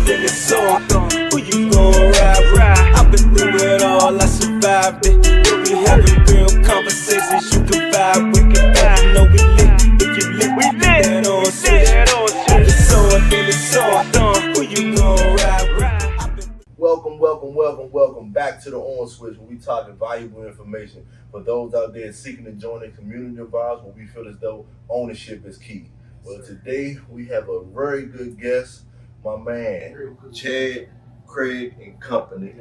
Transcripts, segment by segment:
Then it's on. Who you gon' ride with? I've been through it all, I survived it. We'll be having real conversations you can vibe with. You know we lit, if you lit, we lit. That on switch. If it's on, then it's on. Who you gon' ride with? Welcome back to the On Switch, where we talking valuable information for those out there seeking to join a community of ours where we feel as though ownership is key. Well, today we have a very good guest. My man, Chad, Craig, and company,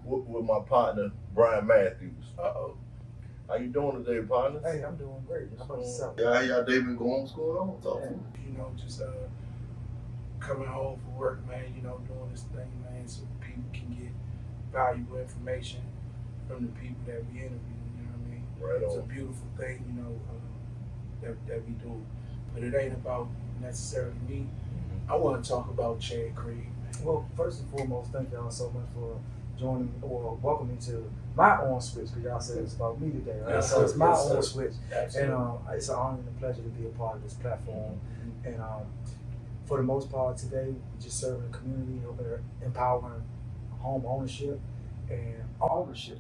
with my partner, Brian Matthews. How you doing today, partner? Hey, I'm doing great. How about yourself? Yeah, how y'all day been going? What's going on? Talk to me. You know, just coming home from work, man, you know, doing this thing, man, so people can get valuable information from the people that we interview, you know what I mean? Right It's on. a beautiful thing, you know, that we do. But it ain't about necessarily me. I want to talk about Chad Craig. Well, first and foremost, thank y'all so much for joining or welcoming me to my On Switch, because y'all said it's about me today, right? Yes, So it's my yes, On sir. Switch, Absolutely. and it's an honor and a pleasure to be a part of this platform. And for the most part today, we just serving the community, empowering home ownership and ownership,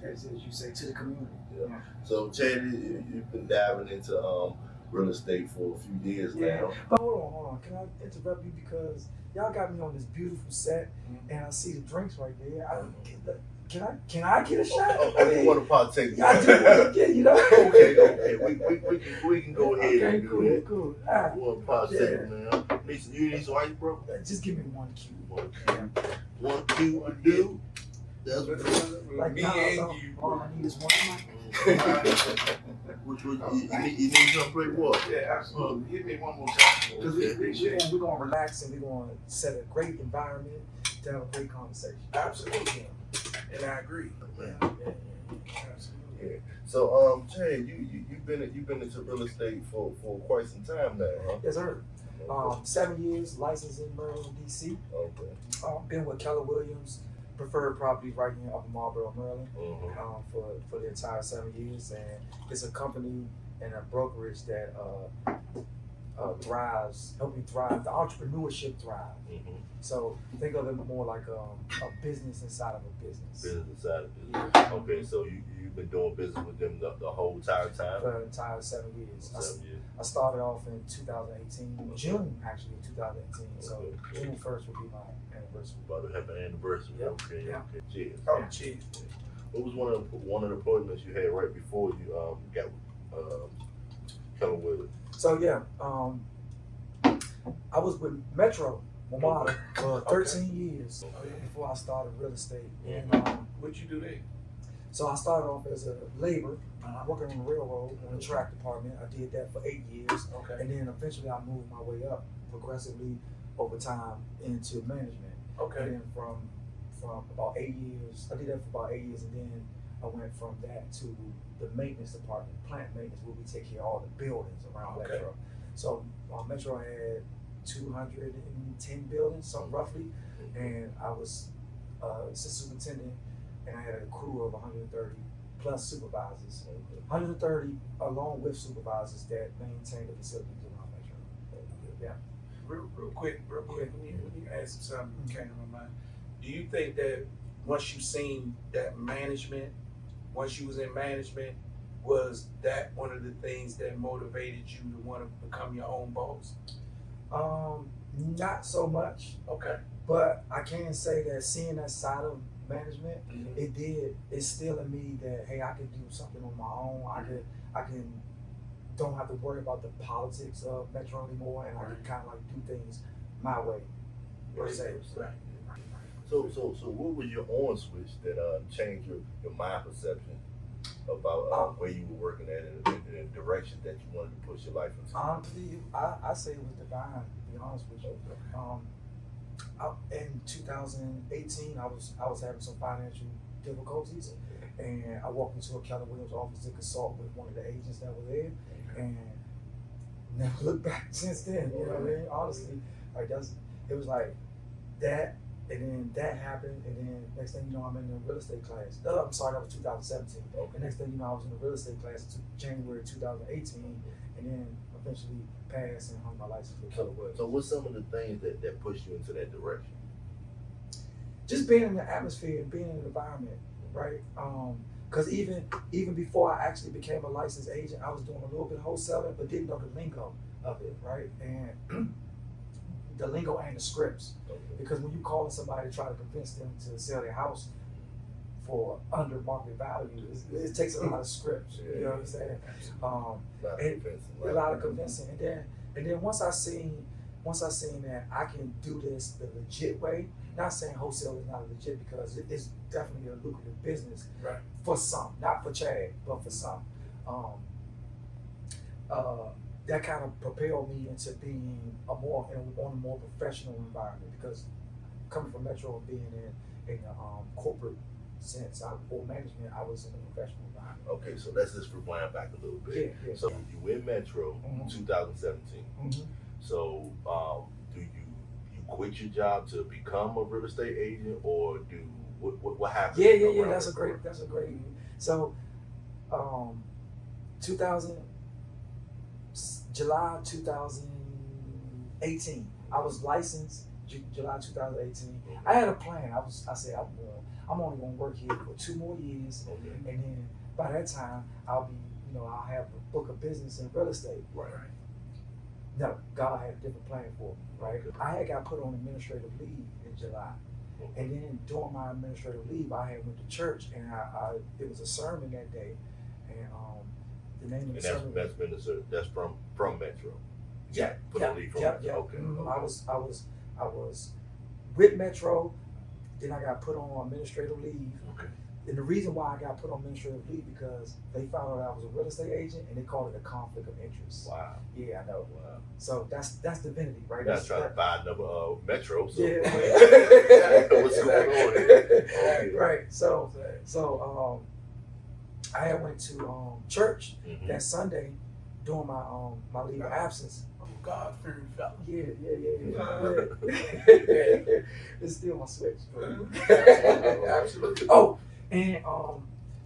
as you say, to the community. Yeah. So, Chad, you've been diving into real estate for a few years now. But hold on. Can I interrupt you, because y'all got me on this beautiful set, and I see the drinks right there. Can I get a shot? Oh, you want to partake? I do want to get, you know. Okay. We can go ahead Okay, and do that. cool. All right. You want to partake, man? You need some ice, bro? Just give me one cue. One cue to do. That's what Like me now, and you. all I need is one mic. Which would you need some play water? Yeah, absolutely. Hit me one more time. Because we're going to relax, and we're going to set a great environment to have a great conversation. Absolutely. And I agree. Man. Absolutely. Yeah. So, Chad, you've been into real estate for quite some time now, huh? Yes, sir. 7 years, licensed in Maryland, DC. Okay. Been with Keller Williams, preferred properties right here in Upper Marlboro, Maryland, for the entire 7 years. And it's a company and a brokerage that help you thrive, the entrepreneurship thrive. So think of it more like a business inside of a business. Business inside of business. Yeah. Okay, so you've been doing business with them the whole entire time? For the entire 7 years. 7 years. I started off in 2018, June actually, 2018. So June 1st will be my anniversary. About to have an anniversary. Yep. Okay. Yeah. Okay. Cheers. Oh, jeez. What was one of the appointments you had right before you got Keller Williams? So yeah, I was with Metro Momada for 13 years before I started real estate. And What'd you do there? so I started off as a laborer, working on the railroad on the track department. I did that for 8 years, Okay. and then eventually I moved my way up progressively over time into management. Okay. And then from about 8 years, I did that for about 8 years, and then I went from that to the maintenance department, plant maintenance, where we take care of all the buildings around Okay. Metro. So Metro had 210 buildings, something roughly, and I was assistant superintendent, and I had a crew of 130 plus supervisors, 130 along with supervisors that maintain the facilities around Metro. Yeah. Real quick, let me ask you something that came to my mind. Do you think that once you seen that management, once you was in management, was that one of the things that motivated you to want to become your own boss? Not so much, Okay. but I can say that seeing that side of management, it instill in me that, hey, I can do something on my own. I can don't have to worry about the politics of Metro anymore, and I can kind of like do things my way. Per se. Right. So what was your on switch that changed your mind perception about where you were working at and the direction that you wanted to push your life into? Honestly, I say it was divine, to be honest with you. In 2018, I was having some financial difficulties, and I walked into a Keller Williams office to consult with one of the agents that were there, and never looked back since then. You know what I mean? Honestly, it was like that And then that happened, and then next thing you know, I'm in the real estate class. No, I'm sorry, that was 2017. And next thing you know, I was in the real estate class January 2018, and then eventually passed and hung my license for Keller. So what's some of the things that push you into that direction? Just being in the atmosphere and being in the environment, right? Because even before I actually became a licensed agent, I was doing a little bit of wholesaling, but didn't know the lingo of it, right? And the lingo and the scripts. Because when you calling somebody to try to convince them to sell their house for under market value, it takes a lot of scripts. You know what I'm saying? A lot of convincing. And then once I seen that I can do this the legit way, not saying wholesale is not legit, because it's definitely a lucrative business, Right. For some, not for Chad, but for some. That kind of propelled me into being on a more professional environment, because coming from Metro and being in the corporate sense, or management, I was in a professional environment. Okay, so let's just rewind back a little bit. Yeah. So you went Metro in 2017. Mm-hmm. So do you quit your job to become a real estate agent, or what happened? Yeah. That's a great. So, 2000. July 2018. I was licensed July 2018. I had a plan. I said I'm only gonna work here for 2 more years, and then by that time I'll have a book of business in real estate. Right. No, God had a different plan for me. Right. I had got put on administrative leave in July, and then during my administrative leave, I had went to church, and it was a sermon that day, and the name of the sermon. That's from Metro. Yeah. Okay. Mm-hmm. I was with Metro, then I got put on administrative leave. Okay. And the reason why I got put on administrative leave, because they found out I was a real estate agent, and they called it a conflict of interest. Wow. Yeah, I know. Wow. So that's divinity, right? You're not trying to buy another Metro. So Yeah. what's going on here? Okay. Right. So I had went to church that Sunday during my leave of absence. God-fearing fella. Yeah. It's still my switch. Absolutely. Oh, and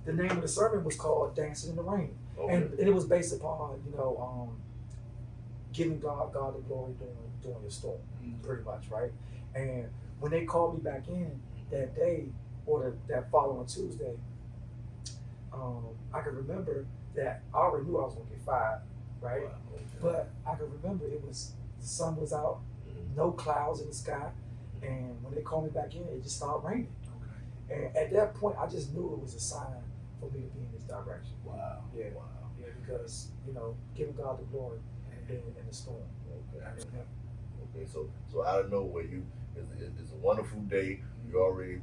the name of the sermon was called "Dancing in the Rain," and it was based upon giving God the glory during your storm, pretty much, right? And when they called me back in that day or that following Tuesday, I could remember that I already knew I was gonna get fired, right? Wow. Okay. But I could remember the sun was out, no clouds in the sky, and when they called me back in, it just started raining. Okay. And at that point, I just knew it was a sign for me to be in this direction. Wow. Yeah. Wow. Yeah, because giving God the glory and being in the storm. Okay. Yeah. Okay. So out of nowhere, it's a wonderful day. You already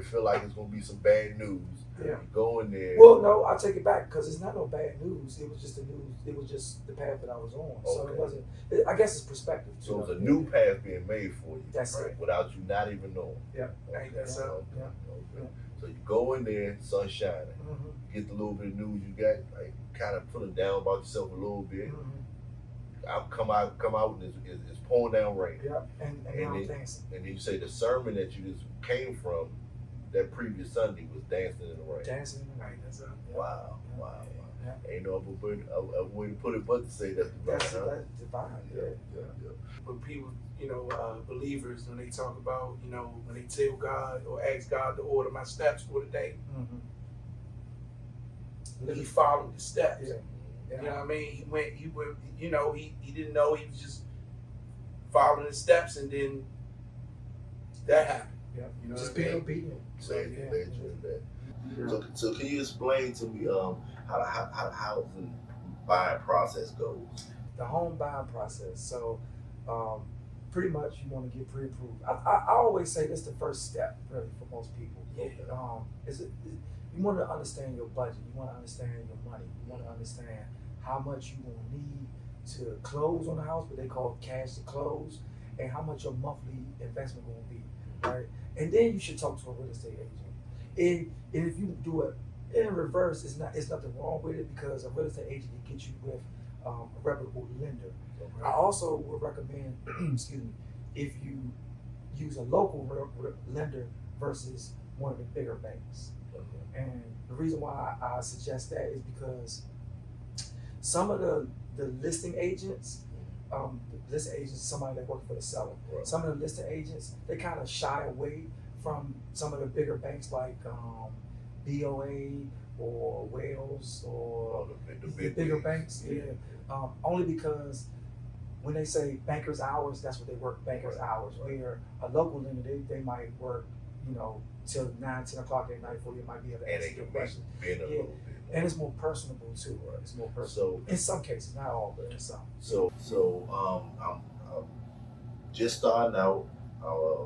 feel like it's gonna be some bad news. Yeah. You go in there. Well, no, I take it back, because it's not no bad news. It was just the news. It was just the path that I was on. So Okay. it wasn't. I guess it's perspective. So it's a new path being made for you. That's right? it. Without you not even knowing. Yeah. Ain't that so? Yeah. Okay. So you go in there, sun shining. Mm-hmm. You get the little bit of news you got, like kind of feeling down about yourself a little bit. Mm-hmm. I'll come out and it's pouring down rain. Yeah. And now I'm dancing. And then you say the sermon that you just came from that previous Sunday was dancing in the rain. Dancing in the rain. Ain't that so? Wow. Yeah. Ain't no other way to put it but to say that's divine. That's huh? divine. Yeah. When people, believers, when they talk about, when they tell God or ask God to order my steps for the day, Mm-hmm. he followed the steps. Yeah. You know what I mean? He didn't know, he was just following the steps, and then that happened. Yeah. You know Just what I being mean? obedient. So can you explain to me how the buying process goes? The home buying process. So, pretty much you want to get pre-approved. I always say this is the first step, really, for most people. Yeah. You want to understand your budget. You want to understand your money. You want to understand how much you will need to close on the house, what they call cash to close, and how much your monthly investment will be, right? And then you should talk to a real estate agent. And if you do it in reverse, it's nothing wrong with it, because a real estate agent can get you with a reputable lender. I also would recommend, excuse me, if you use a local lender versus one of the bigger banks. And the reason why I suggest that is because some of the listing agents, the listing agents is somebody that works for the seller. Right. Some of the listing agents, they kind of shy away from some of the bigger banks like BOA or Wales or the bigger banks. Yeah. Only because when they say banker's hours, that's what they work, banker's hours. Where a local lender, they might work, till 9, 10 o'clock at night for you might be able to And answer they your can questions. bend a Yeah. little bit. And it's more personable too. Right. It's more personal. So In some cases, not all, but in some. I'm just starting out.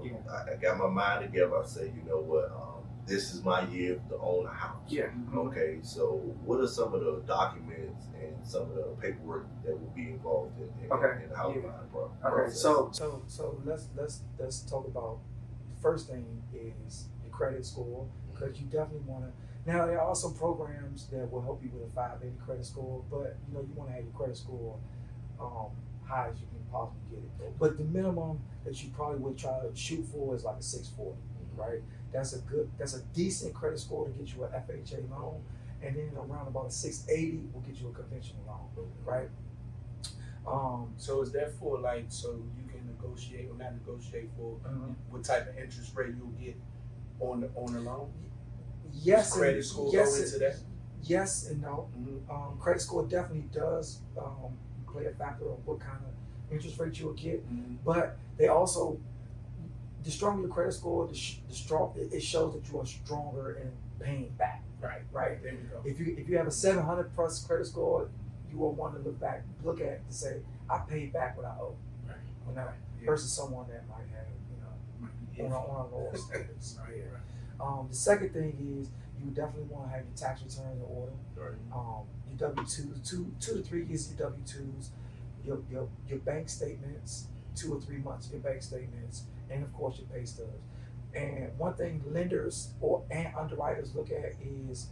Yeah. I got my mind together. I said, you know what, this is my year to own a house. Yeah. Okay, so what are some of the documents and some of the paperwork that will be involved in the house buying process? So let's talk about the first thing is your credit score, because you definitely want to. Now there are some programs that will help you with a 580 credit score, but you want to have your credit score high as you can possibly get it. But the minimum that you probably would try to shoot for is like a 640, right? That's a decent credit score to get you an FHA loan, and then around about a 680 will get you a conventional loan, right? So is that for so you can negotiate or not negotiate for what type of interest rate you'll get on the loan? Yes, Does credit score go into that? Yes and no. Credit score definitely does play a factor of what kind of interest rate you'll get, but they also, the stronger your credit score, it shows that you are stronger in paying back. Right. There we go. If you have a 700 plus credit score, you will want to look at to say, I paid back what I owe. Right. Versus someone that might have, on a lower status. Right. The second thing is you definitely want to have your tax returns in order. Right. Your W-2s, 2 to 3 years of your W-2s, your bank statements, 2 or 3 months of your bank statements, and of course your pay stubs. And one thing lenders and underwriters look at is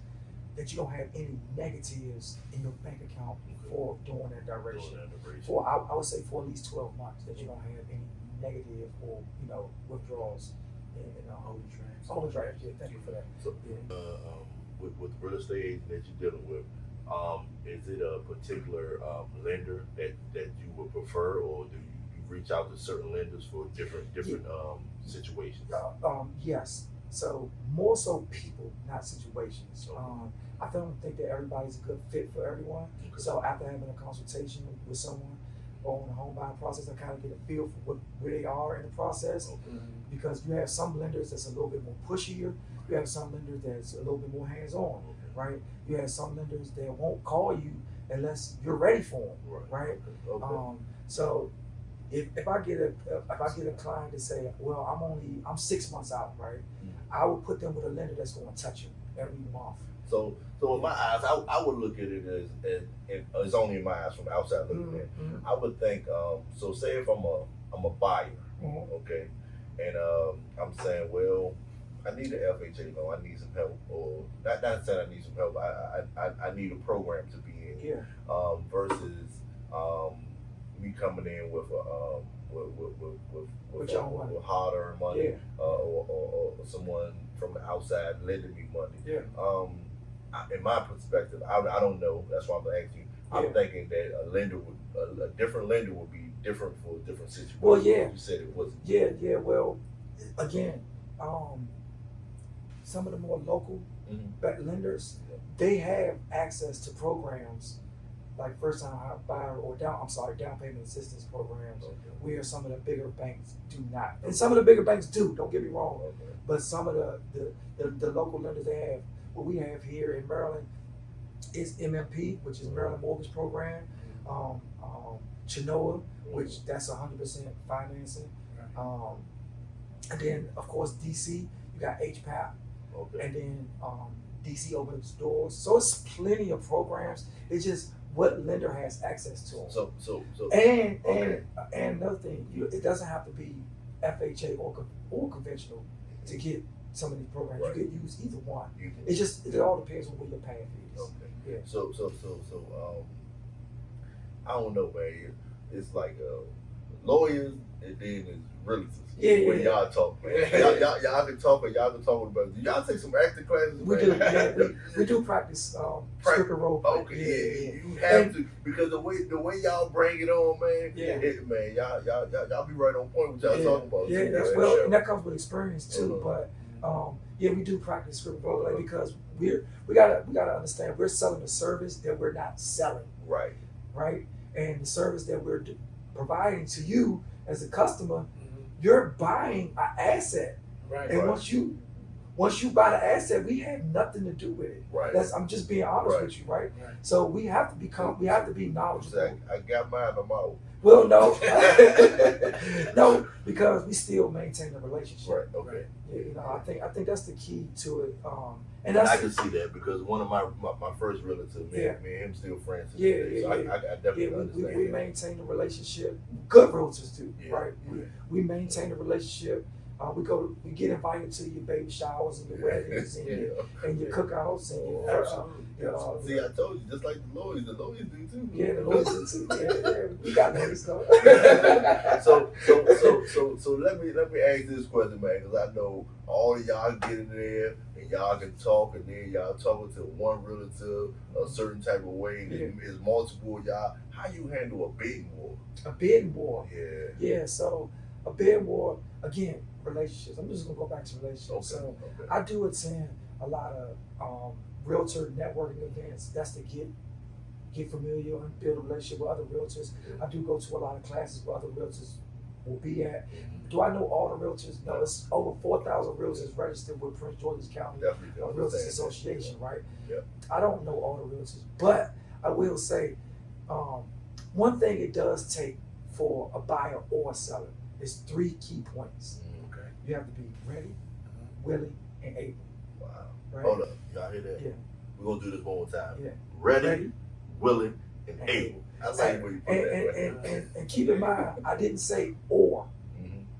that you don't have any negatives in your bank account for during that duration. I would say for at least 12 months that you don't have any negative or withdrawals in overdraft. Yeah, thank you for that. So, with the real estate agent that you're dealing with, is it a particular lender that you would prefer, or do you reach out to certain lenders for different situations? Yes. So more so people, not situations. I don't think that everybody's a good fit for everyone. Okay. So after having a consultation with someone on the home buying process, I kind of get a feel for where they are in the process. Okay. Because you have some lenders that's a little bit more pushier. You have some lenders that's a little bit more hands-on, right? You have some lenders that won't call you unless you're ready for them, right? Okay. So if I get a client to say, well, I'm 6 months out, right? I would put them with a lender that's going to touch you every month. So in my eyes, I would look at it as it's only in my eyes from outside looking at. I would think, so say if I'm a buyer, okay, and I'm saying, well, I need an FHA loan, I need some help, or not saying I need some help, I need a program to be in. Yeah. Versus me coming in with harder money, Yeah. or someone from the outside lending me money. Yeah. In my perspective, I don't know. That's why I'm asking you. I'm thinking that a different lender would be different for different situations. Well, yeah. You said it wasn't. Yeah. Well, again, some of the more local lenders, they have access to programs like first-time buyer or down payment assistance programs, where some of the bigger banks do not. And some of the bigger banks do. Don't get me wrong. But some of the local lenders they have. What we have here in Maryland is MMP, which is Maryland Mortgage Program, Chinoa, which that's 100% financing, and then of course DC, you got HPAP, and then DC opens doors. So it's plenty of programs. It's just what lender has access to them. So and another thing, it doesn't have to be FHA or conventional to get some of these programs. You could use either one. It all depends on what your path is. Okay. Yeah. So I don't know, man. It's like lawyers, and then it's realtors. Yeah, When yeah. y'all talk, man. Y'all can talk, or y'all can talk about it. Do y'all take some acting classes? We man? do. Yeah, we do practice script and role play. Okay, yeah, you have to, because the way y'all bring it on, man. Yeah. Man, y'all be right on point with y'all talking about. Yeah, too, that's man. well, and that comes with experience too. Uh-huh. But yeah, we do practice script and role play because we gotta understand we're selling a service that we're not selling, Right. right? And the service that we're providing to you as a customer, you're buying an asset. Right. And once you buy the asset, we have nothing to do with it. Right. I'm just being honest with you, right? Right. So we have to be knowledgeable. I got mine. I'm out. Well, no, no, because we still maintain the relationship. Right. Okay. Yeah, you know, I think that's the key to it. And I that's can see that because one of my first relatives, me and him still friends. to this day. So I definitely understand. we maintain the relationship. Good realtors do, Yeah. right? We maintain the relationship. We get invited to your baby showers and your weddings and your cookouts and your Absolutely. See, I told you, just like the lawyers do too. yeah, the lawyers do too. Yeah, we got lawyers though. So let me ask this question, man, because I know all of y'all get in there and y'all can talk, and then y'all talking to one relative a certain type of way, and then there's multiple of y'all. How you handle a bidding war? A bidding war. Yeah. Yeah, so a bidding war, again, relationships. I'm just gonna go back to relationships. Okay. So Okay. I do attend a lot of realtor networking events. That's to get familiar and build a relationship with other realtors. I do go to a lot of classes where other realtors will be at. Do I know all the realtors? No, it's over 4,000 realtors registered with Prince George's County Definitely Realtors understand. Association, right? Yep. I don't know all the realtors, but I will say one thing it does take for a buyer or a seller is 3 key points. Okay. You have to be ready, willing, and able. Wow. Right? Hold up. Y'all hear that? Yeah. We're gonna do this one more time. Yeah. Ready, willing, and And able. I like Right. where you put that. And keep in mind, I didn't say or.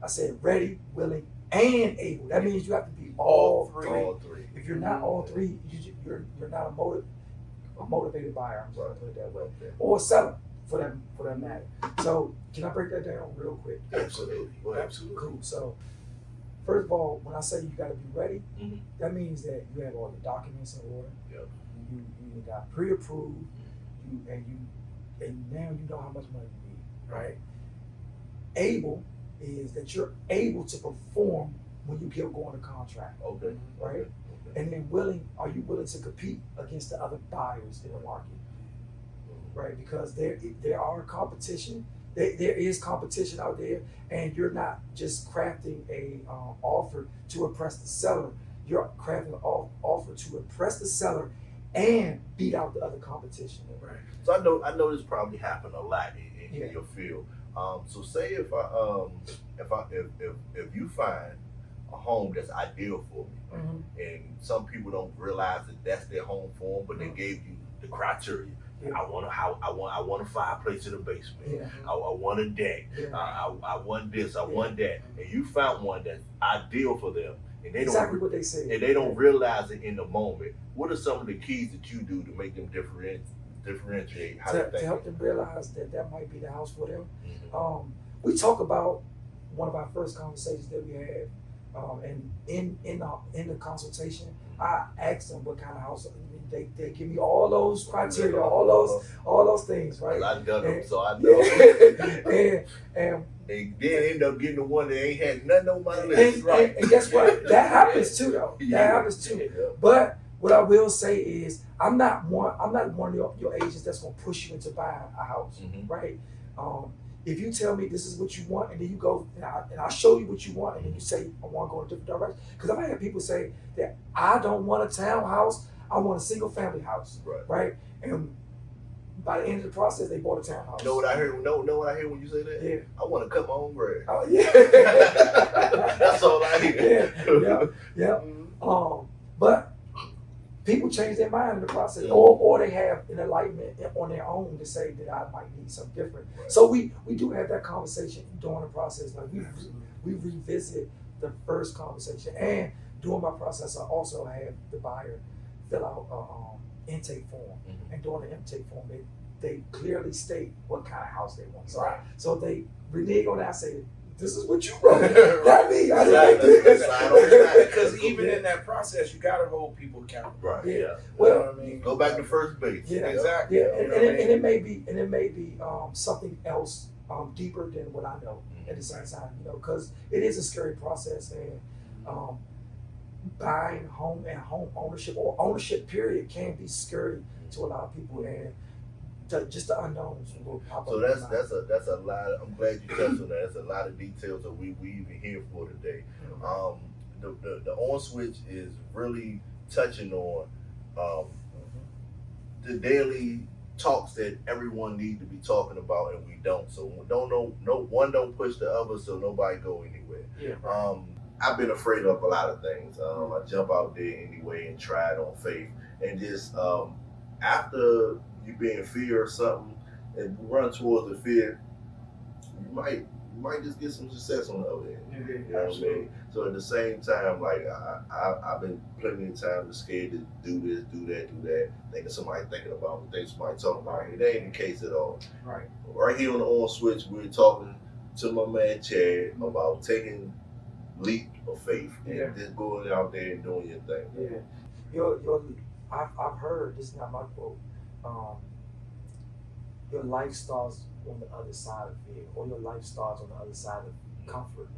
I said ready, willing, and able. That means you have to be all three. All three. If you're not all three, you're not a motivated buyer. I'm just gonna put it that way, Okay. or a seller for that matter. So can I break that down real quick? Absolutely. Go ahead. Absolutely. Cool. So first of all, when I say you got to be ready, Mhm. that means that you have all the documents in order. Yep. You got pre-approved, and now you know how much money you need, right? Able is that you're able to perform when you get going to contract, Okay. right? Okay. And then are you willing to compete against the other buyers in the market, right? Because there are competition. There is competition out there, and you're not just crafting a offer to impress the seller. You're crafting an offer to impress the seller and beat out the other competition. Right. So I know this probably happened a lot in Yeah. your field. So say if you find a home that's ideal for me, and some people don't realize that that's their home for them, but they gave you the criteria. Yeah. I want a fireplace in the basement. Yeah. I want a deck. Yeah. I want this. I want that. And you found one that's ideal for them, and they Exactly don't. what they say. And they don't realize it in the moment. What are some of the keys that you do to make them differentiate how they to think? help them realize that might be the house for them. Mhm. We talk about one of our first conversations that we had, and in the consultation, I asked them what kind of house. They give me all those criteria, all those things, right? Well, I've done them, And- so I know. and They then end up getting the one that ain't had nothing on my list. and guess what? That happens too, though. That Yeah. happens too. Yeah. But what I will say is, I'm not one of your agents that's gonna push you into buying a house, Mhm. right? If you tell me this is what you want, and then you go and I show you what you want, and then you say I want to go in a different direction, because I've had people say that I don't want a townhouse, I want a single family house, right? And by the end of the process, they bought a townhouse. You know what I heard? Know what I hear when you say that? Yeah. I want to cut my own grass. Oh yeah. That's all I hear. Yeah. Mhm. But people change their mind in the process, or they have an enlightenment on their own to say that I might need something different. Right. So we do have that conversation during the process. Like we revisit the first conversation, and during my process, I also have the buyer fill out a intake form, Mhm. and during the intake form, they clearly state what kind of house they want. So Right. so they renege on that. I say, this is what you wrote. Not me. I didn't write this. Because even in that process, you gotta hold people accountable. Right. Yeah. Yeah. Well, You know what I mean? Go back to first base. Yeah, exactly. Yeah, You know and what I mean? it may be something else deeper than what I know at the same time, you know, because it is a scary process, and buying home and home ownership or ownership period can be scary to a lot of people, and just the unknowns will pop So up. that's a lot. I'm glad you touched on that. That's a lot of details that we even here for today. The on switch is really touching on the daily talks that everyone needs to be talking about, and we don't. So one don't push the other, so nobody go anywhere. Yeah. I've been afraid of a lot of things. I jump out there anyway and try it on faith, and just after you be in fear of something and run towards the fear, you might just get some success on the other end. You know what I mean? So at the same time, like I've been plenty of times scared to do this, do that, thinking somebody thinking about me, thinking somebody talking about me. It ain't the case at all. Right. Right here on the on switch, we're talking to my man Chad about taking leap of faith and just going out there and doing your thing. Yeah. I've heard, this is not my quote, your life starts on the other side of fear, or your life starts on the other side of comfort,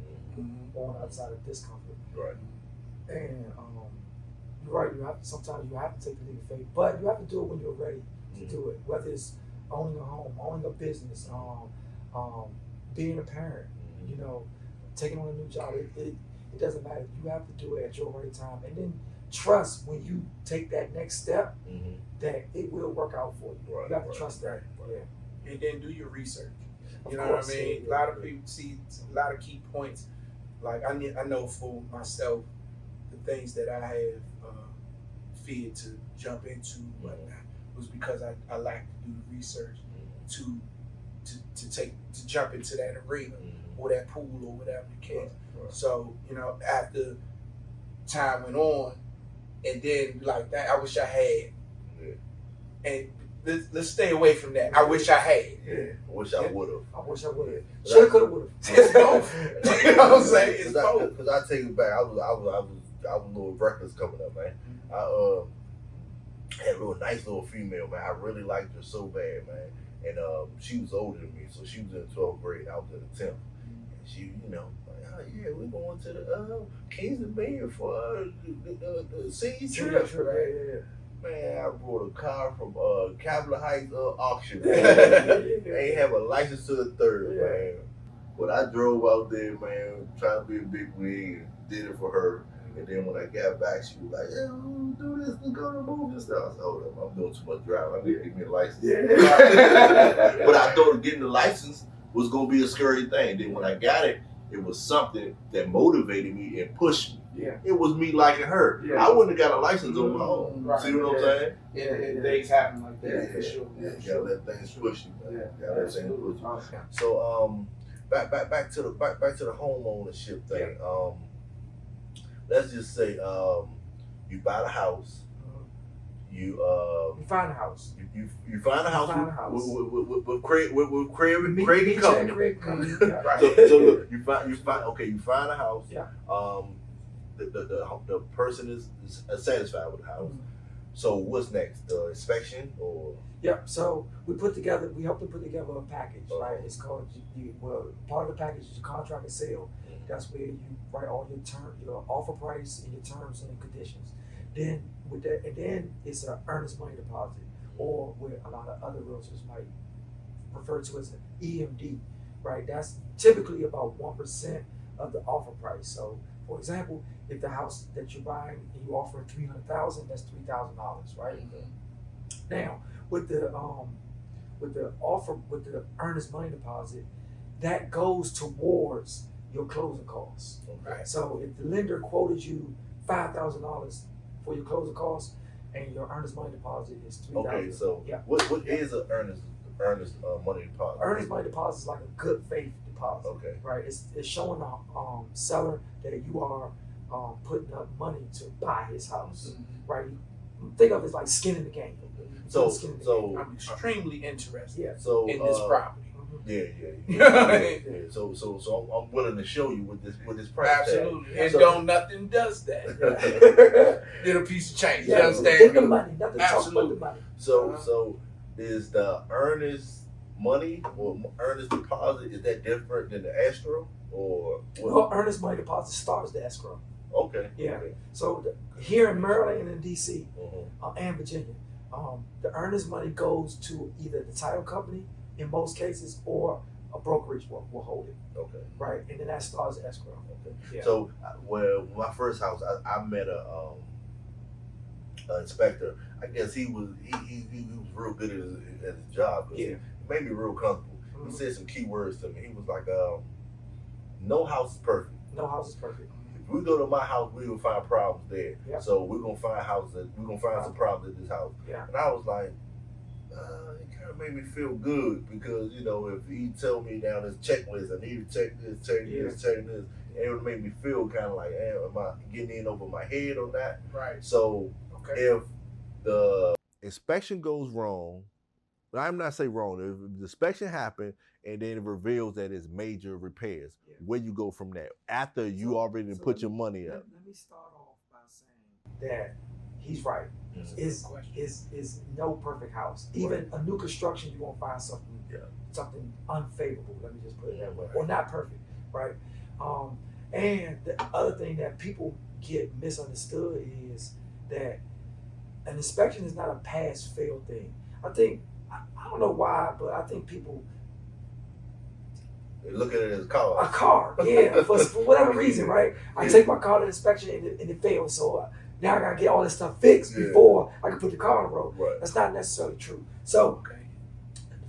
or on the other side of discomfort. Right. And you're right, sometimes you have to take the leap of faith, but you have to do it when you're ready to do it, whether it's owning a home, owning a business, being a parent, you know, taking on a new job. It doesn't matter. You have to do it at your right time, and then trust when you take that next step that it will work out for you. Right, You have to trust that. Right. Yeah. And then do your research. Of You know course, what I mean? yeah, A lot yeah. of people see a lot of key points. Like I know for myself, the things that I have feared to jump into whatnot was because I lacked to do the research to jump into that arena or that pool or whatever the case. Right. So, you know, after time went on, and then like that, I wish I had. Yeah. And let's stay away from that. I wish I had. Yeah. I wish I would have. I wish I would have. Shoulda, coulda, woulda. It's both. You know what I'm saying? It's both. Because I take it back. I was a little reckless coming up, man. I had a nice little female, man. I really liked her so bad, man. And she was older than me, so she was in the 12th grade. I was in the 10th. And she, you know, like, oh yeah, we're going to the Kings and Mayor for the senior trip. Sure. Man, I brought a car from Capitol Heights auction. Ain't have a license to the third, man. But I drove out there, man, trying to be a big wig and did it for her. And then when I got back, she was like, "Yeah, we'll do this, let's go to the movie and stuff." I said, "Hold up, I'm doing too much driving. I need to get me a license." But I thought getting the license was gonna be a scary thing. Then when I got it, it was something that motivated me and pushed me. Yeah. It was me liking her. Yeah. I wouldn't have got a license on my own. Right. See what I'm saying? Yeah, things happen like that Yeah, for sure. Yeah, For you sure. gotta let things push you, man. Yeah, Gotta let things push you. Okay. So back to the home ownership thing. Let's just say you buy the house. You find a house. You find a house Find a house. with Craig and Company. Right. So look, you find a house. Yeah. The person is satisfied with the house. So what's next? The inspection or? Yep. So we help to put together a package, right? It's called part of the package is your contract and sale. That's where you write all your offer price and your terms and conditions. Then with that, and then it's an earnest money deposit, or what a lot of other realtors might refer to as an EMD, right? That's typically about 1% of the offer price. So, for example, if the house that you're buying and you offer $300,000, that's $3,000, right? Now, with the earnest money deposit, that goes towards your closing costs. Okay. So if the lender quoted you $5,000 for your closing costs, and your earnest money deposit is $3,000. Okay, so what is an earnest money deposit? Earnest money deposit is like a good faith deposit. Okay. Right. It's showing the seller that you are putting up money to buy his house. Right. Think of it as like skin in the game. So I'm extremely interested Yeah. So in this property. You know what I mean? Yeah. So I'm willing to show you with this price Absolutely. tag. And So- don't nothing does that. Get a piece of change. You understand? Get the money, nothing talk about Absolutely. the money. So is the earnest money or earnest deposit, is that different than the escrow or what? Well, earnest money deposit starts the escrow. Okay. Yeah. Okay. So here in Maryland and in DC Mhm. and Virginia, the earnest money goes to either the title company in most cases or a brokerage will hold it, Okay. right? And then that starts the escrow. Okay. Yeah. So, well, my first house, I met a inspector. I guess he was real good at his job. 'Cause Yeah. He made me real comfortable. Mhm. He said some key words to me. He was like, "No house is perfect. No house is perfect. If we go to my house, we will find problems there. Yeah. So we're gonna find houses. We're gonna find some problems at this house." Yeah. And I was like, it kind of made me feel good because if he told me down this checklist, I need to check this, check this, check this, it would make me feel kind of like, am I getting in over my head on that? Right. So Okay. if the inspection goes wrong, but I'm not saying wrong, if the inspection happened and then it reveals that it's major repairs, where you go from there after you already put your money up? Let me start off by saying that he's right. Mhm. Is no perfect house. Even a new construction, you're gonna find something unfavorable. Let me just put it that way, or not perfect, right? And the other thing that people get misunderstood is that an inspection is not a pass-fail thing. I think I don't know why, but I think people They look at it as a car. a car, yeah, for whatever reason, right? I Yeah. take my car to inspection and it fails, so now I gotta get all this stuff fixed Yeah. before I can put the car on the road. Right. That's not necessarily true. So, Okay.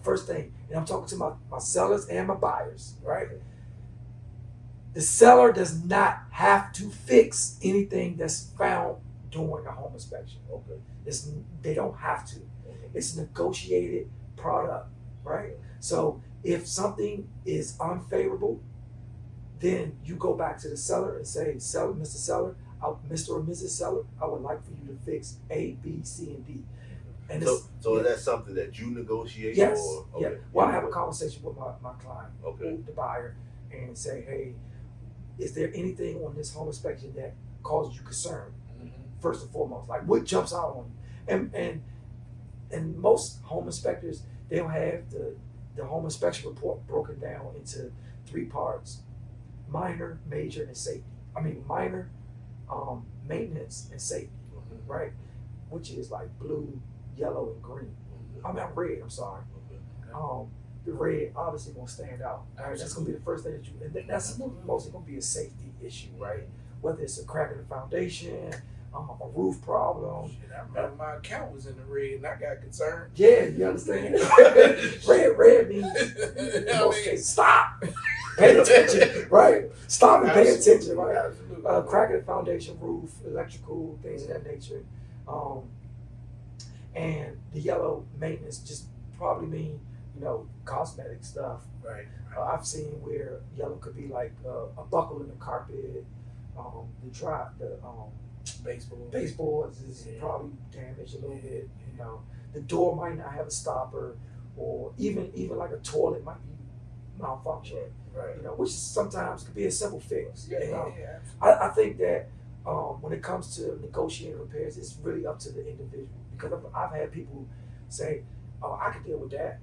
first thing, and I'm talking to my sellers and my buyers, right? The seller does not have to fix anything that's found during a home inspection. Okay. They don't have to. It's a negotiated product, right? So if something is unfavorable, then you go back to the seller and say, "Seller, Mr. Seller, Mr. or Mrs. Seller, I would like for you to fix A, B, C, and D." And So is that something that you negotiate? yes, Or, yeah. okay. Well, I have a conversation with my client, Okay. the buyer, and say, "Hey, is there anything on this home inspection that causes you concern?" First and foremost, like what jumps out on you, and most home inspectors, they'll have the home inspection report broken down into 3 parts: minor, major, and safety. I mean, minor, maintenance, and safety, right? Which is like blue, yellow, and green. I mean, red. I'm sorry. The red obviously gonna stand out. Right? That's gonna be the first thing that you, and that's mostly gonna be a safety issue, right? Whether it's a crack in the foundation, a roof problem. Shit, I remember my account was in the red and I got concerned. Yeah, you understand? red means in most cases, stop, pay attention, right? Stop and pay attention, right? Absolutely. Crack in the foundation, roof, electrical, things of that nature. And the yellow maintenance just probably mean, cosmetic stuff. Right. I've seen where yellow could be like a buckle in the carpet, the baseboards is probably damaged a little bit. The door might not have a stopper, or even like a toilet might be malfunctioning. Right. Which sometimes could be a simple fix. Yeah. I think that when it comes to negotiating repairs, it's really up to the individual, because I've had people say, "Oh, I can deal with that,"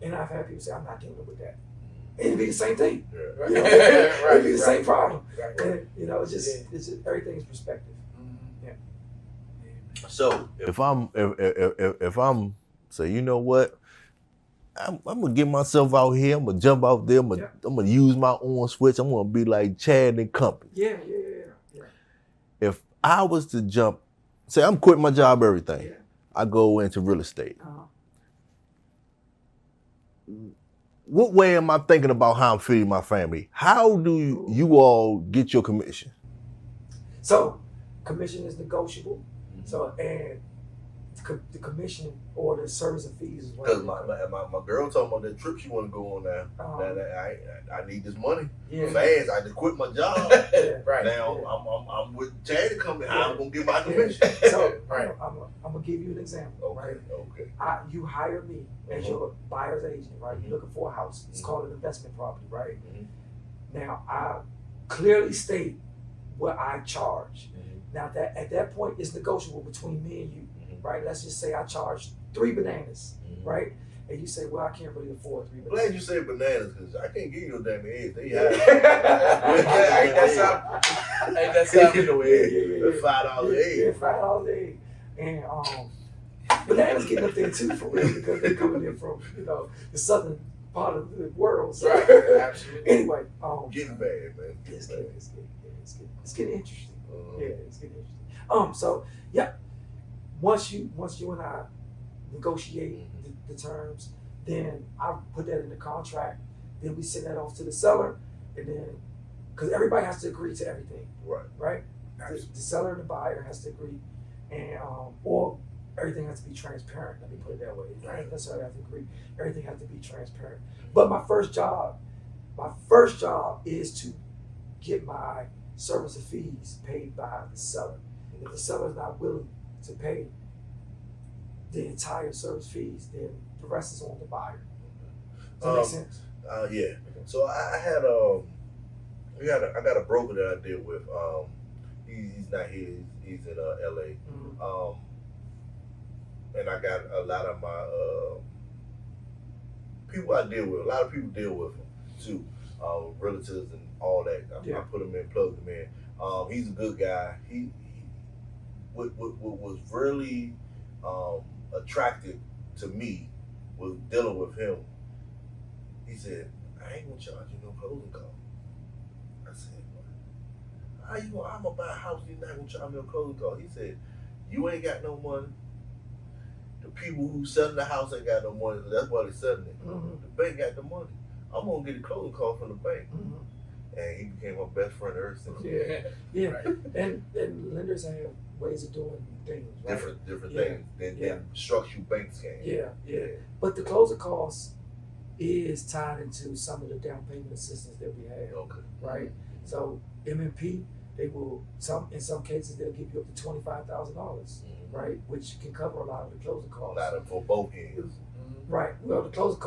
and I've had people say, "I'm not dealing with that." It'd be the same thing. Right. It'd be the same problem. Right. And, it's just everything's perspective. So if I'm say, you know what, I'm gonna get myself out here. I'm gonna jump out there. I'm gonna use my own switch. I'm gonna be like Chad and company. Yeah. If I was to jump, say I'm quitting my job, everything. Yeah. I go into real estate. Uh-huh. What way am I thinking about how I'm feeding my family? How do you all get your commission? So commission is negotiable. So, and the commission or the service and fees is Because what. my girl told me about that trip she want to go on now. I need this money Yeah. fast. I just quit my job. Yeah. Right. Now Yeah. I'm with Chad Company. Yeah. I'm gonna get my Yeah. commission. So Right. I'm gonna give you an example, right? Okay. You hire me as your buyer's agent, right? You're looking for a house. It's called an investment property, right? Now I clearly state what I charge. Now that at that point it's negotiable between me and you, right? Let's just say I charge 3 bananas, right? And you say, well, I can't really afford 3 bananas. Glad you said bananas because I can't give you no damn eggs. They Ain't that Can't something? get no eggs. $5 Yeah, egg. $5 an egg. And bananas getting up there too for real because they're coming in from, the southern part of the world. So Right. Absolutely. anyway, Getting bad, man. it's getting interesting. Uh-huh. Yeah, it's getting interesting. So yeah, once you and I negotiate the terms, then I put that in the contract. Then we send that off to the seller, and then because everybody has to agree to everything, right? The seller and the buyer has to agree, and or everything has to be transparent. Let me put it that way. It doesn't necessarily have to agree. Everything has to be transparent. But my first job is to get my service and fees paid by the seller. If the seller is not willing to pay the entire service fees, then the rest is on the buyer. Does that make sense? Yeah. Okay. So I had I got a broker that I deal with. He's not here. He's in LA. And I got a lot of my people I deal with. A lot of people deal with him too, relatives and all that. I put him in, plug him in. He's a good guy. He what was really attractive to me was dealing with him. He said, "I ain't gonna charge you no closing costs." I said, "What? How you gonna? I'm gonna buy a house. You're not gonna charge me no closing costs?" He said, "You ain't got no money. The people who selling the house ain't got no money. So that's why they're selling it. The bank got the money. I'm gonna get a closing cost from the bank." And he became my best friend ever since. Yeah. Right. And lenders have ways of doing things, right? Different Yeah. things than structural banks can. Yeah. But the closing cost is tied into some of the down payment assistance that we have, Okay. right? So MMP, they will in some cases they'll give you up to $25,000, right? Which can cover a lot of the closing costs. A lot of for both ends. Right. Well, the closing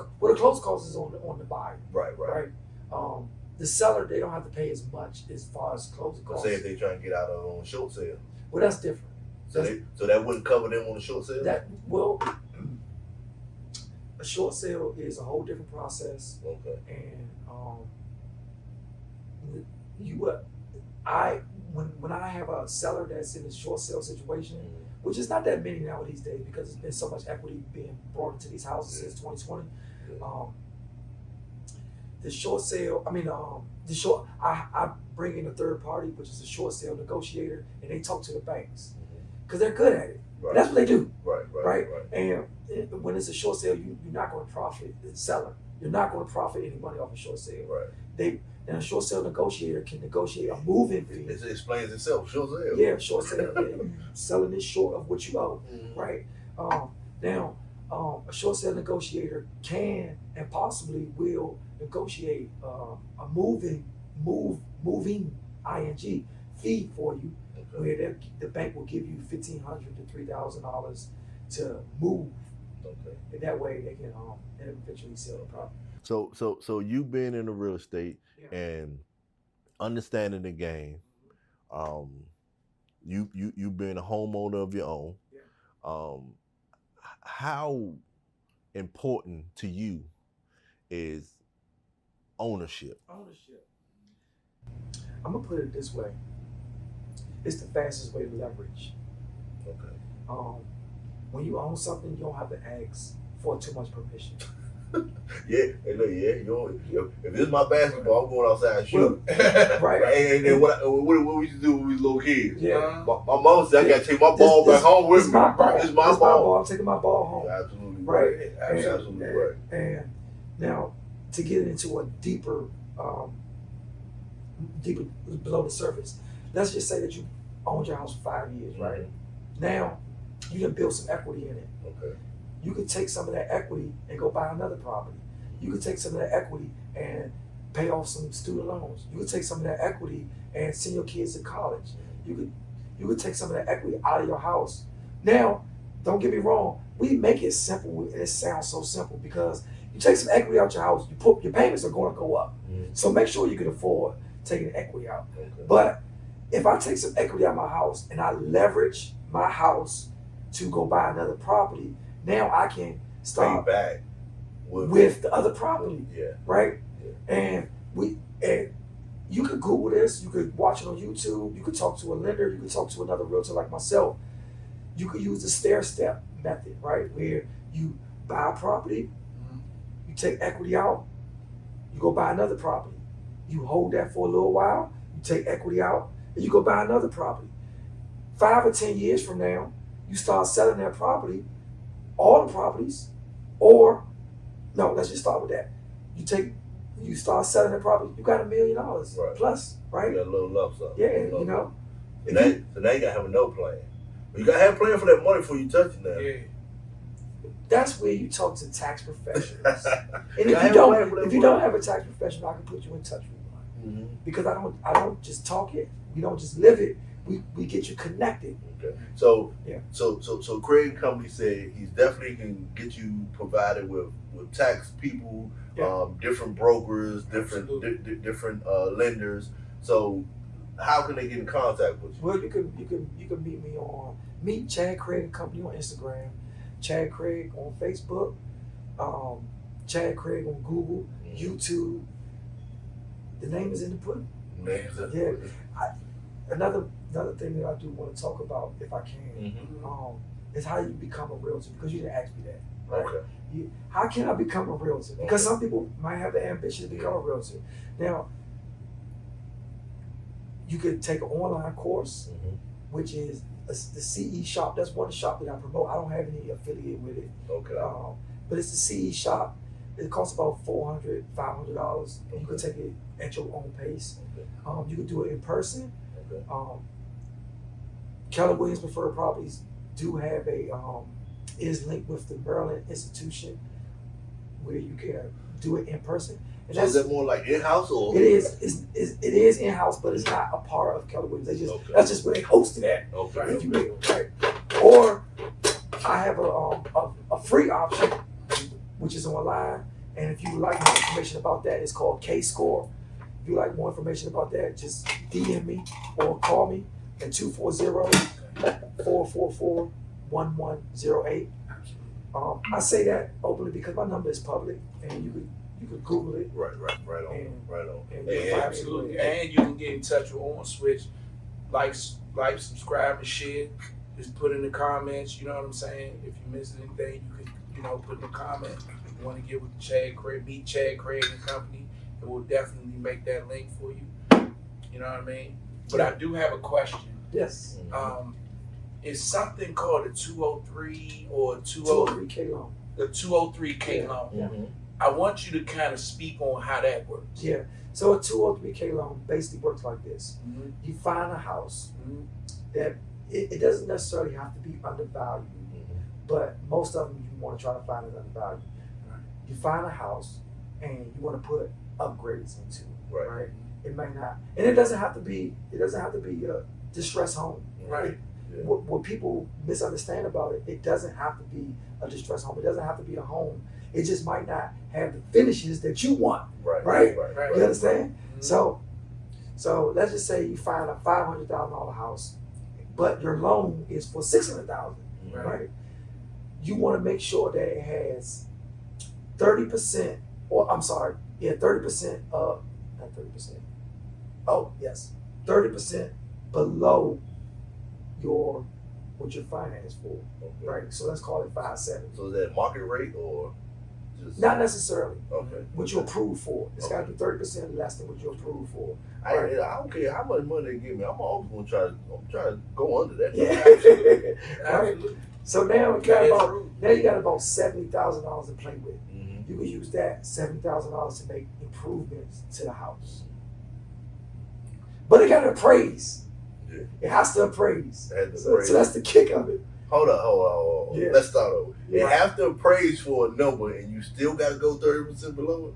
cost is on the buyer, right? The seller, they don't have to pay as much as far as closing But costs. say if they trying to get out on a short sale, Well, that's different. so that wouldn't cover them on a short sale. A short sale is a whole different process, Okay. and when I have a seller that's in a short sale situation, which is not that many now these days because there's been so much equity being brought into these houses since 2020. The short sale, I bring in a third party, which is a short sale negotiator, and they talk to the banks because they're good at it. Right. That's what they do. Right. And when it's a short sale, you're not going to profit the seller. You're not going to profit any money off a short sale. Right. And a short sale negotiator can negotiate a move-in fee. It explains itself. Short sale. Yeah, short sale. Yeah, selling it short of what you owe, right? Now, a short sale negotiator can and possibly will negotiate a moving ing fee for you, where the bank will give you $1,500 to $3,000 to move. Okay. And that way they can eventually sell the property. So you've been in the real estate and understanding the game. You've been a homeowner of your own. How important to you is ownership? I'm gonna put it this way. It's the fastest way to leverage. Okay. When you own something, you don't have to ask for too much permission. Yeah. If it's my basketball, I'm going outside and shoot. Right. And then what we used to do when we was little kids? Yeah. My mom said I got to take my ball back home with me. It's my ball. I'm taking my ball home. You're absolutely Right. right. Absolutely right. And now, to get into a deeper below the surface, let's just say that you owned your house for 5 years, right? Now, You can build some equity in it. Okay. You could take some of that equity and go buy another property. You could take some of that equity and pay off some student loans. You could take some of that equity and send your kids to college. You could take some of that equity out of your house. Now, don't get me wrong, we make it simple, and it sounds so simple because you take some equity out your house, your payments are going to go up. So make sure you can afford taking the equity out. Okay. But if I take some equity out of my house and I leverage my house to go buy another property, now I can Pay start back with the other property, Yeah. right? Yeah. And you could Google this, you could watch it on YouTube, you could talk to a lender, you could talk to another realtor like myself. You could use the stair-step method, right? Where you buy a property, you take equity out, you go buy another property. You hold that for a little while, you take equity out, and you go buy another property. 5 or 10 years from now, you start selling that property, all the properties, or no, let's just start with that. You start selling that property, you got $1 million Right. plus, right? You got a little lump sum. Yeah, Little you know. So now you gotta have no plan. But you gotta have a plan for that money before you touch it now. Yeah. That's where you talk to tax professionals. And You gotta if have you a plan for that don't money. have a tax professional, I can put you in touch with one. Mhm. Because I don't just talk it. We don't just live it. We get you connected. Okay. So Yeah. So Craig Company said he's definitely can get you provided with tax people, Yeah. different brokers, different Absolutely. different lenders. So how can they get in contact with you? Well, you can meet me on Chad Craig and Company on Instagram, Chad Craig on Facebook, Chad Craig on Google, YouTube. The name is in the pudding. Yeah. Another thing that I do want to talk about, if I can, is how you become a realtor. Because you didn't ask me that, right? Okay. How can I become a realtor? Because some people might have the ambition to become a realtor. Now, you could take an online course, which is the CE shop. That's one shop that I promote. I don't have any affiliate with it. Okay. But it's the CE shop. It costs about $400, $500, and you can take it at your own pace. Okay. You can do it in person. Okay. Keller Williams Preferred Properties do have is linked with the Maryland institution where you can do it in person. And So is that more like in-house or? it is in-house, but it's not a part of Keller Williams. Okay. That's just where they host it at. Okay. If you will, right? Or I have a free option, which is online. And if you would like more information about that, it's called K-Score. If you like more information about that, just DM me or call me at 240-444-1108. I say that openly because my number is public, and you could Google it. Right on. And- Right on. and Hey, you'll hey, find Absolutely. And you can get in touch with On Switch, like, subscribe, and share. Just put in the comments, you know what I'm saying? If you missed anything, you could, put in the comment. If you want to get with Chad Craig, meet Chad Craig and Company, and we'll definitely make that link for you. You know what I mean? But I do have a question. Yes. It's something called a 203 or 203K loan. the 203K Yeah. loan. Mhm. I want you to kind of speak on how that works. Yeah. So a 203K loan basically works like this. Mm-hmm. You find a house Mm-hmm. that it doesn't necessarily have to be undervalued, but most of them you want to try to find it undervalued. Right. You find a house and you want to put upgrades into it, Right. right? It may not, and it doesn't have to be a distressed home. Right. Yeah. What people misunderstand about it, it doesn't have to be a distressed home. It doesn't have to be a home. It just might not have the finishes that you want. Right. Right. Right. You understand? Mhm. So let's just say you find a $500,000 house, but your loan is for $600,000, Right. right? You want to make sure that it has 30%, or I'm sorry, 30% of, not 30%. Oh yes, 30% below what you're financed for, Okay. right? So let's call it 570. So is that market rate or just? Not necessarily Okay. what you approve for. It's got to be 30% less than what you approve for. I don't care how much money they give me. I'm always gonna try to go under that. Yeah. Right. Absolutely. So now That is true. you got about $70,000 to play with. Mhm. You can use that $70,000 to make improvements to the house. But it got to appraise. Yeah. It has to appraise. It has to So appraise. that's the kick of it. Hold on. Yeah. Let's start over. You Right. have to appraise for a number, and you still got to go 30% below it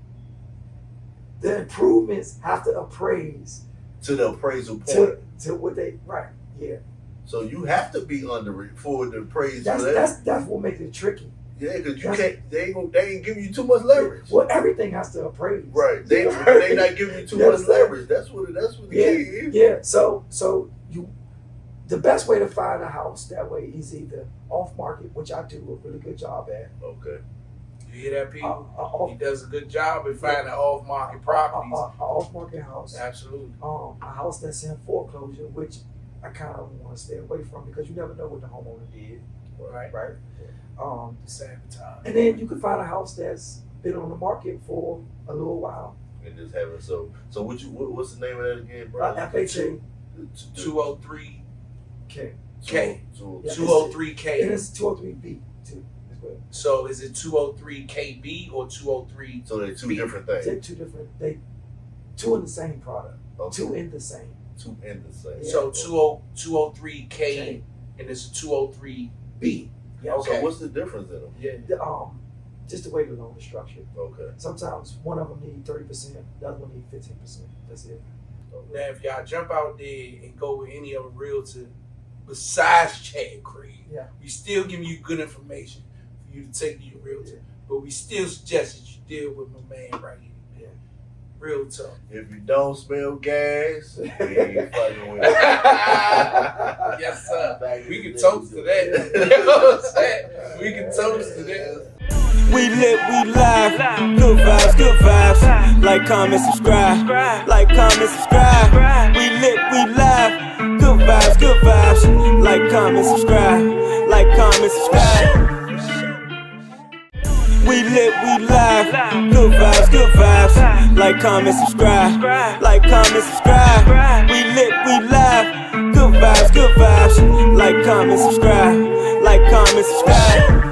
The improvements have to appraise to the appraisal point. to what they right. Yeah, So you have to be under it for the appraise for that. that's what makes it tricky. Yeah, because you that's- can't. They ain't giving you too much leverage. Well, everything has to appraise. Right. They not giving you too Yeah, much leverage. That's what the key is. Yeah. So you, the best way to find a house that way is either off market, which I do a really good job at. Okay. You hear that, people? Off He does a good job at finding off-market properties. off market house. Absolutely. A house that's in foreclosure, which I kind of want to stay away from because you never know what the homeowner did. Right. Right. Sabotage. And then you can find a house that's been on the market for a little while. And just having so what's the name of that again, bro? FHA 203 K. K. Yeah. 203 And K. it's 203B too. as well. So is it 203 KB or 203? So they're two B. different They're things. two in the same product. Okay. Two in the same. Two in the same. Yeah. So 203 K and it's a 203 B. Yeah. Okay. So what's the difference in them? Yeah. Just the way the loan is structured. Okay. Sometimes one of them need 30%, the other one need 15%. That's it. Now, if y'all jump out there and go with any other realtor besides Chad Craig, Yeah. we still giving you good information for you to take to your realtor. But we still suggest that you deal with my man right here. Yeah. Real talk. If you don't smell gas, you ain't fucking with it. Yes, sir. Back in We the can day, toast to that. You know what I'm saying? We can toast to that. We lit, we live. Good vibes, good vibes. Like, comment, subscribe. Like, comment, subscribe. We lit, we live. Good vibes, good vibes. Like, comment, subscribe. Like, comment, subscribe. We lit, we live. Good vibes, good vibes. Like, comment, subscribe. Like, comment, subscribe. We lit, we live. Good vibes, good vibes. Like, comment, subscribe. Like, comment, subscribe.